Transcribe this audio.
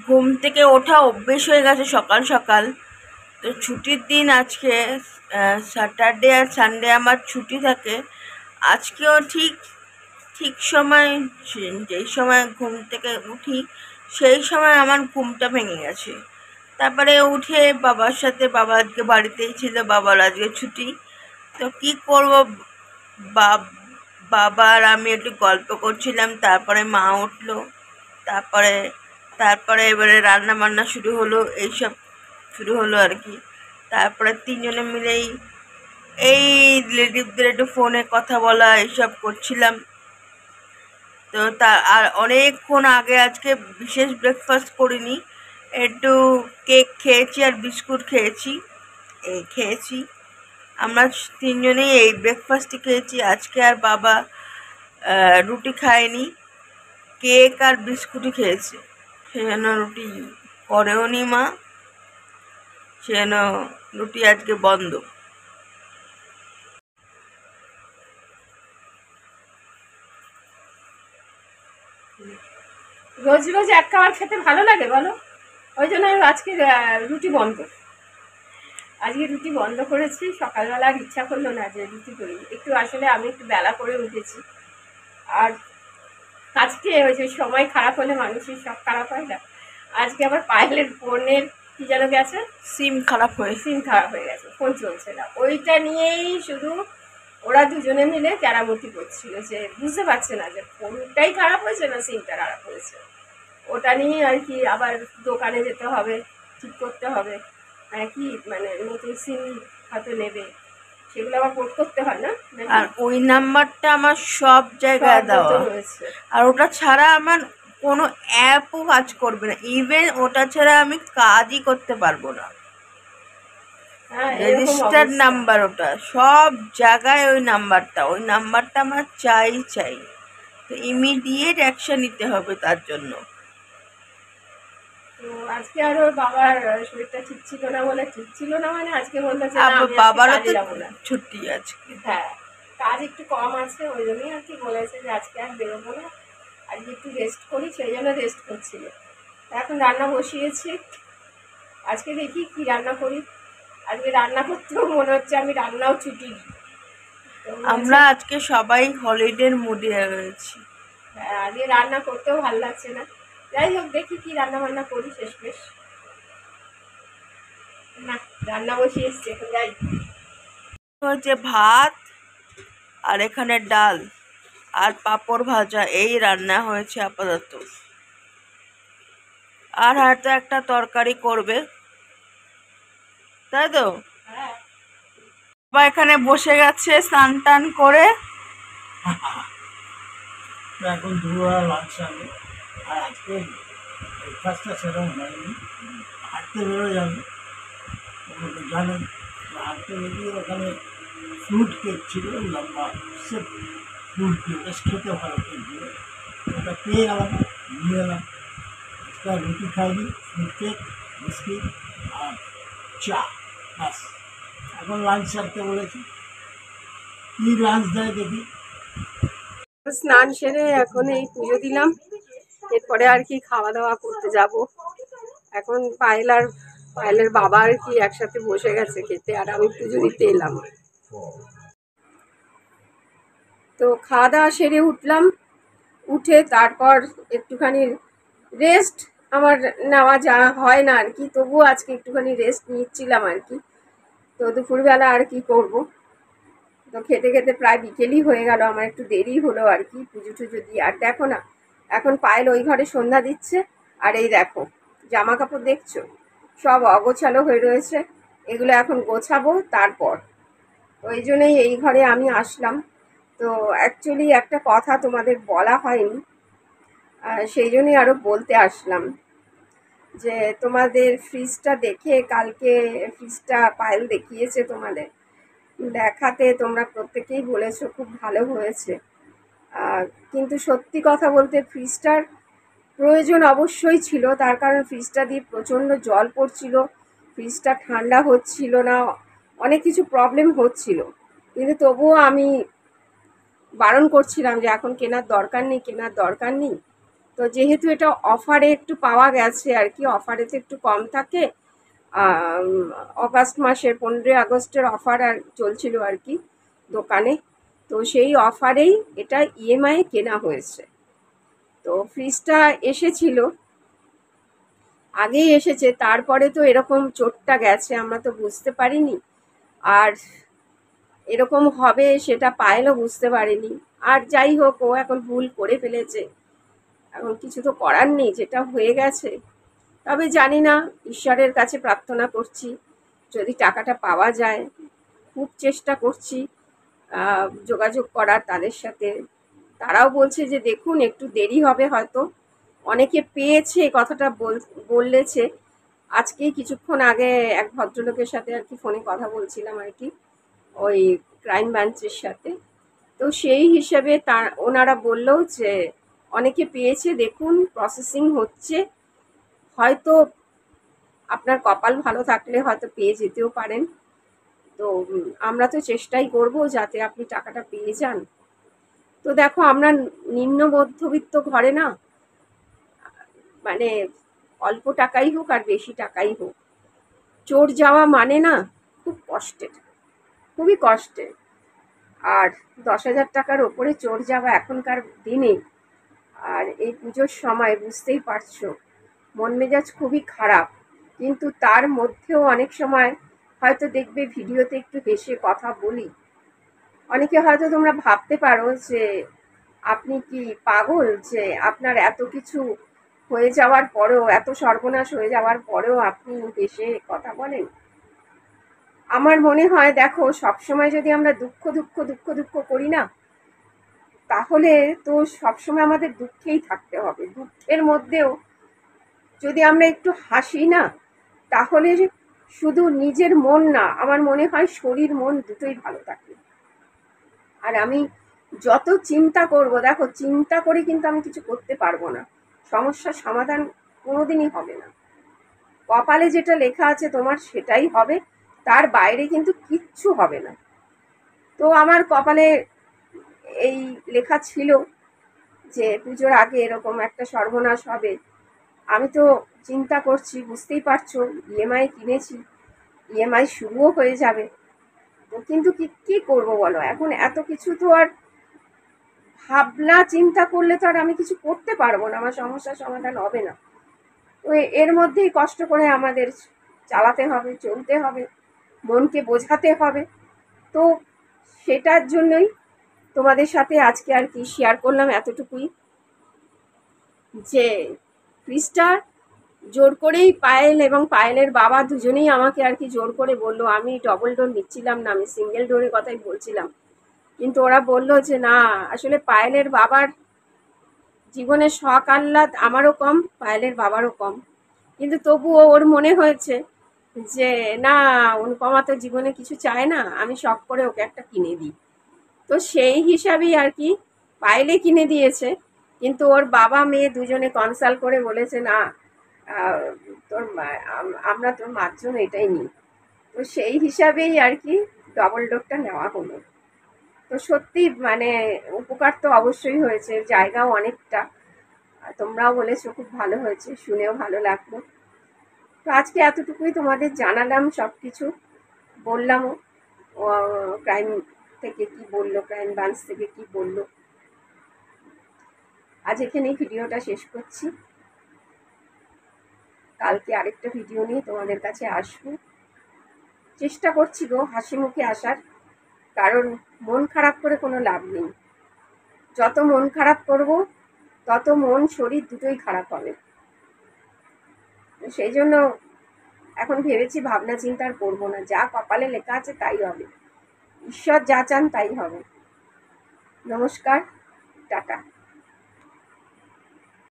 ঘুম থেকে ওঠা অভ্যেস হয়ে গেছে সকাল সকাল। তো ছুটির দিন আজকে, স্যাটারডে আর সানডে আমার ছুটি থাকে। আজকেও ঠিক ঠিক সময়, যেই সময় ঘুম থেকে উঠি সেই সময় আমার ঘুমটা ভেঙে গেছে। তারপরে উঠে বাবার সাথে, বাবা আজকে বাড়িতেই ছিল, বাবার আজকে ছুটি। তো কি করব, বাবা আর আমি একটু গল্প করছিলাম, তারপরে মা উঠলো, তারপরে তারপরে এবারে রান্না বান্না শুরু হলো, এইসব শুরু হলো আর কি। তারপরে তিনজনে মিলেই এই রিলেটিভদের একটু ফোনে কথা বলা এইসব করছিলাম। তো আর অনেকক্ষণ আগে আজকে বিশেষ ব্রেকফাস্ট করিনি, একটু কেক খেয়েছি আর বিস্কুট খেয়েছি, এই খেয়েছি। আমরা তিনজনেই এই ব্রেকফাস্টই খেয়েছি আজকে। আর বাবা রুটি খায়নি, কেক আর বিস্কুটই খেয়েছে। সেজন্য রুটি করেও নি মা, সেজন্য রুটি আজকে বন্ধ। রোজ রোজ এক খাবার খেতে ভালো লাগে বলো? ওই জন্য আজকে রুটি বন্ধ। আজকে রুটি বন্ধ করেছি। সকালবেলা আর ইচ্ছা করলো না যে রুটি করি, একটু আসলে আমি একটু বেলা করে উঠেছি। আর আজকে ওই যে সময় খারাপ হলে মানুষের সব খারাপ হয় না, আজকে আবার পায়েলের ফোনের কি যেন গেছে, সিম খারাপ হয়ে গেছে, ফোন চলছে না। ওইটা নিয়েই শুধু ওরা দুজনে মিলে কেরামতি করছিল, যে বুঝতে পারছে না যে ফোনটাই খারাপ হয়েছে না সিমটা খারাপ হয়েছে। ওটা নিয়ে আর কি আবার দোকানে যেতে হবে, ঠিক করতে হবে, কি মানে নতুন সিম হয়তো নেবে, সেগুলো আবার পোর্ট করতে হয় না। আর ওই নাম্বারটা আমার সব জায়গায় দেওয়া রয়েছে, আর ওটা ছাড়া আমার কোনো অ্যাপও কাজ করবে না, ইভেন ওটা ছাড়া আমি কাজই করতে পারবো না। রেজিস্টার্ড নাম্বার ওটা, সব জায়গায় ওই নাম্বারটা আমার চাই। তো ইমিডিয়েট অ্যাকশন নিতে হবে তার জন্য। তো আজকে আরো বাবার শরীরটা ঠিক ছিল না বলে, ঠিক ছিল না মানে আজকে বললো যে বাবারও তো ছুটি আজকে, হ্যাঁ কাজ একটু কম আছে, ওই জন্যই আর কি বলেছে যে আজকে আর বেরোবো না, আজকে একটু রেস্ট করি, সেই জন্য রেস্ট করছিল। এখন রান্না বসিয়েছি, আজকে দেখি কি রান্না করি। আজকে রান্না করতেও মনে হচ্ছে আমি রান্নাও ছুটি দিই। আমরা আজকে সবাই হলিডের মুডে রয়েছি। হ্যাঁ আজকে রান্না করতেও ভালো লাগছে না। যাই হোক দেখি কি রান্না বান্না করি শেষমেশ। না রান্না বসিয়ে এসছি, এখন যাই। হচ্ছে ভাত আর এখানে ডাল আর পাঁপড় ভাজা, এই রান্না হয়েছে আপাতত। আর হয়তো একটা তরকারি করবে, তাই তো? এখানে বসে গেছে স্নান টান করে। এখন দুপুরবেলা লাঞ্চ আনবে, আর আজকে ব্রেকফাস্টটা সেরকম হয়নি। হাঁটতে বেরো যাবে, জানেন, হাঁটতে বেরিয়ে ওখানে ফ্রুট কেক ছিল, লম্বা সে ফ্রুট কেক, বেশ খেতে ভালো কেকগুলো, ওটা পেয়ে গেলাম, নিয়ে এলাম। আজকে রুটি খাইনি, ফ্রুট কেক, বিস্কিট আর চা, ব্যাস। এখন লাঞ্চ সারতে বলেছি, কী লাঞ্চ দেয় দেখি। স্নান সেরে এখন এই পুজো দিলাম, এরপরে আর কি খাওয়া দাওয়া করতে যাব। এখন পায়েলের বাবা আর কি একসাথে বসে গেছে খেতে, আর আমি পুজো দিতে এলাম। তো খাওয়া দাওয়া সেরে উঠলাম, উঠে তারপর একটুখানি রেস্ট আমার নেওয়া যা হয় না আর কি, তবুও আজকে একটুখানি রেস্ট নিচ্ছিলাম আর কি। তো দুপুরবেলা আর কি করব, তো খেতে খেতে প্রায় বিকেলই হয়ে গেল, আমার একটু দেরি হলো আর কি পুজো টুজো দিয়ে। আর দেখো না, এখন পায়েল ওই ঘরে সন্ধ্যা দিচ্ছে, আর এই দেখো জামা কাপড় দেখছো সব অগোছালো হয়ে রয়েছে, এগুলো এখন গোছাবো তারপর। ওই জন্যই এই ঘরে আমি আসলাম। তো অ্যাকচুয়ালি একটা কথা তোমাদের বলা হয়নি, সেই জন্যই আরও বলতে আসলাম যে তোমাদের ফ্রিজটা দেখে, কালকে ফ্রিজটা পায়েল দেখিয়েছে তোমাদের, দেখাতে তোমরা প্রত্যেকেই বলেছো খুব ভালো হয়েছে। কিন্তু সত্যি কথা বলতে ফ্রিজটার প্রয়োজন অবশ্যই ছিল, তার কারণ ফ্রিজটা দিয়ে প্রচণ্ড জল পড়ছিল, ফ্রিজটা ঠান্ডা হচ্ছিল না, অনেক কিছু প্রবলেম হচ্ছিল। কিন্তু তবুও আমি বারণ করছিলাম যে এখন কেনার দরকার নেই। তো যেহেতু এটা অফারে একটু পাওয়া গেছে আর কি, অফারে তো একটু কম থাকে। অগাস্ট মাসের 15 আগস্টের অফার আর চলছিল আর কি দোকানে। তো সেই অফারেই এটা ইএমআই কেনা হয়েছে। তো ফ্রিজটা এসেছিল, আগেই এসেছে, তারপরে তো এরকম চোটটা গেছে আমরা তো বুঝতে পারিনি। আর এরকম হবে সেটা পায়েলও বুঝতে পারেনি। আর যাই হোক, ও এখন ভুল করে ফেলেছে, এখন কিছু তো করার নেই, যেটা হয়ে গেছে। তবে জানি না, ঈশ্বরের কাছে প্রার্থনা করছি যদি টাকাটা পাওয়া যায়। খুব চেষ্টা করছি যোগাযোগ করার তাদের সাথে। তারাও বলছে যে দেখুন একটু দেরি হবে হয়তো। অনেকে পেয়েছে, কথাটা বলেছে। আজকেই কিছুক্ষণ আগে এক ভদ্রলোকের সাথে আর কি ফোনে কথা বলছিলাম আর কি, ওই ক্রাইম ব্রাঞ্চের সাথে। তো সেই হিসেবে ওনারা বললো যে অনেকে পেয়েছে, দেখুন প্রসেসিং হচ্ছে, হয়তো আপনার কপাল ভালো থাকলে হয়তো পেয়ে যেতেও পারেন। তো আমরা তো চেষ্টাই করব যাতে আপনি টাকাটা পেয়ে যান। তো দেখো, আমরা নিম্ন মধ্যবিত্ত ঘরে না, মানে অল্প টাকাই হোক আর বেশি টাকাই হোক, চোর যাওয়া মানে না খুব কষ্টের, খুবই কষ্টের। আর 10,000 টাকার ওপরে চোর যাওয়া এখনকার দিনে, আর এই পুজোর সময় বুঝতেই পারছো, মন মেজাজ খুবই খারাপ। কিন্তু তার মধ্যেও অনেক সময় হয়তো দেখবে ভিডিওতে একটু হেসে কথা বলি। অনেকে হয়তো তোমরা ভাবতে পারো যে আপনি কি পাগল, যে আপনার এত কিছু হয়ে যাওয়ার পরেও, এত সর্বনাশ হয়ে যাওয়ার পরেও আপনি হেসে কথা বলেন। আমার মনে হয় দেখো, সবসময় যদি আমরা দুঃখ দুঃখ দুঃখ দুঃখ করি না, তাহলে তো সবসময় আমাদের দুঃখেই থাকতে হবে। দুঃখের মধ্যেও যদি আমরা একটু হাসি না, তাহলে শুধু নিজের মন না, আমার মনে হয় শরীর মন দুটোই ভালো থাকে। আর আমি যত চিন্তা করব, দেখো চিন্তা করে কিন্তু আমি কিছু করতে পারবো না, সমস্যার সমাধান কোনোদিনই হবে না। কপালে যেটা লেখা আছে তোমার সেটাই হবে, তার বাইরে কিন্তু কিচ্ছু হবে না। তো আমার কপালে এই লেখা ছিল যে পুজোর আগে এরকম একটা সর্বনাশ হবে। আমি তো চিন্তা করছি, বুঝতেই পারছো, ইএমআই কিনেছি, ইএমআই শুরুও হয়ে যাবে। তো কিন্তু কি করবো বলো, এখন এত কিছু তো আর ভাবনা চিন্তা করলে তো আর আমি কিছু করতে পারবো না, আমার সমস্যার সমাধান হবে না। তো এর মধ্যেই কষ্ট করে আমাদের চালাতে হবে, চলতে হবে, মনকে বোঝাতে হবে। তো সেটার জন্যই তোমাদের সাথে আজকে আর কি শেয়ার করলাম এতটুকুই, যে ফ্রিজটা জোর করেই পায়েল এবং পায়েলের বাবা দুজনেই আমাকে আর কি জোর করে বললো। আমি ডবল ডোর নিচ্ছিলাম না, আমি সিঙ্গেল ডোরের কথাই বলছিলাম। কিন্তু ওরা বললো যে না, আসলে পায়েলের বাবার জীবনের শখ আহ্লাদ আমারও কম, পায়েলের বাবারও কম। কিন্তু তবুও ওর মনে হয়েছে যে না, অনুপমা তো জীবনে কিছু চায় না, আমি শখ করে ওকে একটা কিনে দিই। তো সেই হিসাবেই আর কি পায়েলে কিনে দিয়েছে। কিন্তু ওর বাবা মেয়ে দুজনে কনসাল্ট করে বলেছে না, আমরা তোর মার জন্য এটাই নিই। তো সেই হিসাবেই আর কি ডবল ডোরটা নেওয়া হলো। তো সত্যি মানে উপকার তো অবশ্যই হয়েছে, জায়গাও অনেকটা। তোমরাও বলেছো খুব ভালো হয়েছে, শুনেও ভালো লাগলো। তো আজকে এতটুকুই তোমাদের জানালাম, সব কিছু বললামও। ক্রাইম থেকে কি বললো, ক্রাইম ব্রাঞ্চ থেকে কি বললো। আজ এখানেই ভিডিওটা শেষ করছি। কালকে আরেকটা ভিডিও নিয়ে তোমাদের কাছে আসবো। চেষ্টা করছি গো হাসি মুখে আসার, কারণ মন খারাপ করে কোনো লাভ নেই। যত মন খারাপ করব তত মন শরীর দুটোই খারাপ হবে। সেই জন্য এখন ভেবেছি ভাবনা চিন্তা আর করবো না, যা কপালে লেখা আছে তাই হবে, ঈশ্বর যা চান তাই হবে। নমস্কার, টাটা।